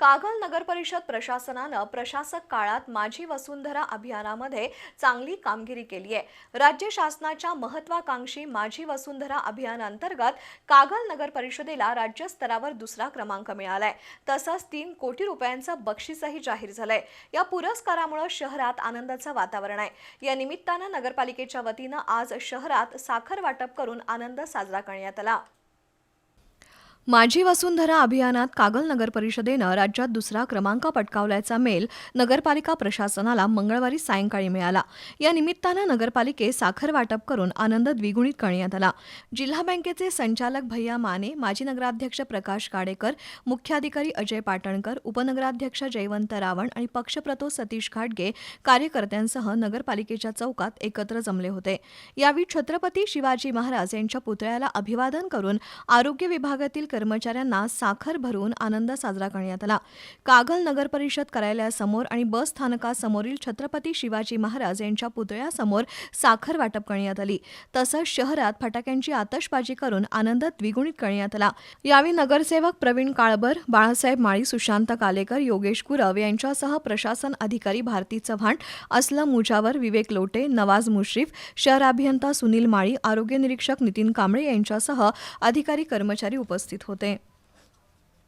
कागल नगर परिषद प्रशासनानं प्रशासक काळात माझी वसुंधरा अभियानामध्ये चांगली कामगिरी केली आहे। राज्य शासनाच्या महत्त्वाकांक्षी माझी वसुंधरा अभियानांतर्गत कागल नगर परिषदेला राज्य स्तरावर दुसरा क्रमांक मिळालाय। तसंच 3 कोटी रुपयांचं बक्षीसही जाहीर झालंय। या पुरस्कारामुळे शहरात आनंदाचं वातावरण आहे। या निमित्तानं नगरपालिकेच्या वतीनं आज शहरात साखर वाटप करून आनंद साजरा करण्यात आला। माझी वसुंधरा अभियानात कागल नगर परिषदेनं राज्यात दुसरा क्रमांक पटकावल्याचा मेल नगरपालिका प्रशासनाला मंगळवारी सायंकाळी मिळाला। या निमित्तानं नगरपालिकेत साखर वाटप करून आनंद द्विगुणित करण्यात आला। जिल्हा बँकेचे संचालक भैया माने, माजी नगराध्यक्ष प्रकाश काडेकर, मुख्याधिकारी अजय पाटणकर, उपनगराध्यक्ष जयवंत रावण आणि पक्षप्रतो सतीश घाटगे कार्यकर्त्यांसह नगरपालिकेच्या चौकात एकत्र जमले होते। यावेळी छत्रपती शिवाजी महाराज यांच्या पुतळ्याला अभिवादन करून आरोग्य विभागातील कर्मचाऱ्यांना साखर भरून आनंद साजरा करण्यात आला। कागल नगर परिषद कार्यालयासमोर आणि बस स्थानकासमोरील छत्रपती शिवाजी महाराज यांच्या पुतळ्यासमोर साखर वाटप करण्यात आली। तसंच शहरात फटाक्यांची आतषबाजी करून आनंद द्विगुणित करण्यात आला। यावेळी नगरसेवक प्रवीण काळबर, बाळासाहेब माळी, सुशांत कालेकर, योगेश कुरव यांच्यासह प्रशासन अधिकारी भारती चव्हाण, असलम मुजावर, विवेक लोटे, नवाज मुश्रीफ, शहर अभियंता सुनील माळी, आरोग्य निरीक्षक नितीन कांबळे यांच्यासह अधिकारी कर्मचारी उपस्थित होते।